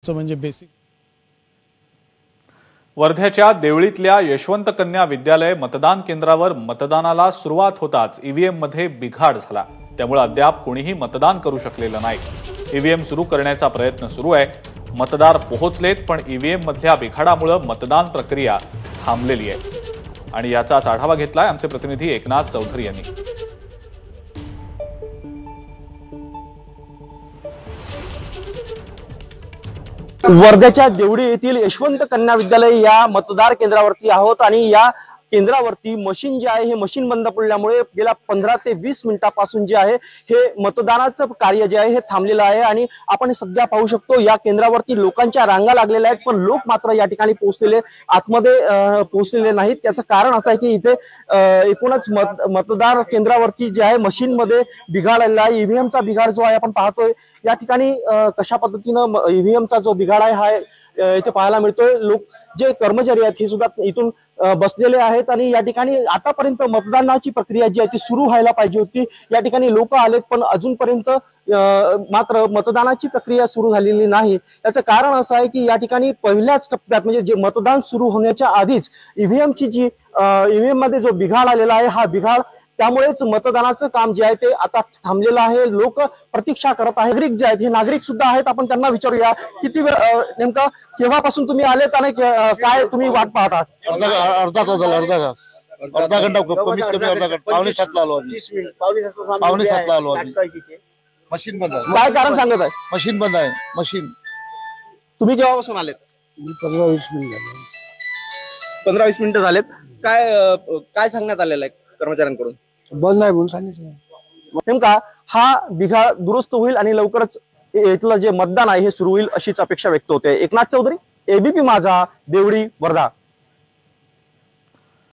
म्हणजे बेसिक वर्ध्याच्या देवळीतल्या यशवंत कन्या विद्यालय मतदान केंद्रावर मतदानाला सुरुवात होताच ईव्हीएम मध्ये बिघाड झाला। त्यामुळे अद्याप कोणीही मतदान करू शकलेलं नाही। ईव्हीएम सुरू करण्याचा प्रयत्न सुरू आहे। मतदार पोहोचलेत, पण ईव्हीएम मधल्या बिघाडामुळे मतदान प्रक्रिया थांबलेली आहे। आणि याचाच आढावा घेतलाय आमचे प्रतिनिधी एकनाथ चौधरी यांनी। वर्ध्याच्या देवडी येथील यशवंत कन्या विद्यालय या मतदार केंद्रावरती आहोत आणि या केंद्रावरती मशीन जे आहे हे मशीन बंद पडल्यामुळे गेल्या 15 ते 20 मिनिटांपासून जे आहे हे मतदानाचं कार्य जे आहे हे थांबलेलं आहे। आणि आपण सध्या पाहू शकतो या केंद्रावरती लोकांच्या रांगा लागलेल्या आहेत, पण लोक मात्र या ठिकाणी पोहोचलेले आतमध्ये पोहोचलेले नाहीत। त्याचं कारण असं आहे की इथे एकूणच मतदार केंद्रावरती जे आहे मशीन मध्ये बिघाड आलेला आहे। ईव्हीएमचा बिघाड जो आहे आपण पाहतोय या ठिकाणी कशा पद्धतीनं ईव्हीएमचा जो बिघाड आहे हा इथे पाहायला मिळतोय। लोक जे कर्मचारी आहेत हे सुद्धा इथून बसलेले आहेत आणि या ठिकाणी आतापर्यंत मतदानाची प्रक्रिया जी आहे ती सुरू व्हायला पाहिजे होती। या ठिकाणी लोक आलेत, पण अजूनपर्यंत मात्र मतदानाची प्रक्रिया सुरू झालेली नाही। याचं कारण असं आहे की या ठिकाणी पहिल्याच टप्प्यात म्हणजे जे मतदान सुरू होण्याच्या आधीच ईव्हीएम मध्ये जो बिघाड आलेला आहे हा बिघाड त्यामुळेच मतदानाचं काम जे आहे ते आता थांबलेलं आहे। लोक प्रतीक्षा करत आहेत। नागरिक जे आहेत हे नागरिक सुद्धा आहेत, आपण त्यांना विचारूया किती वेळ नेमका केव्हापासून तुम्ही आलेत आणि काय तुम्ही वाट पाहतात? अर्धा तास झाला, अर्धा घंटा कमीत कमी अर्धा घंटा। पावणे 7ला आलो आम्ही। पावणे 7ला आलो आम्ही। मशीन बंद आहे। काय कारण सांगत आहे? मशीन बंद आहे। मशीन तुम्ही केव्हापासून आलेत? 15-20 मिनिट झाले। 15-20 मिनिटं झालेत। काय सांगण्यात आलेलं आहे कर्मचाऱ्यांकडून? बंद नाही म्हणून सांगितलं। नेमका हा बिघाड दुरुस्त होईल आणि लवकरच इथलं जे मतदान आहे हे सुरू होईल अशीच अपेक्षा व्यक्त होते। एकनाथ चौधरी, एबीपी माझा, देवडी, वर्धा।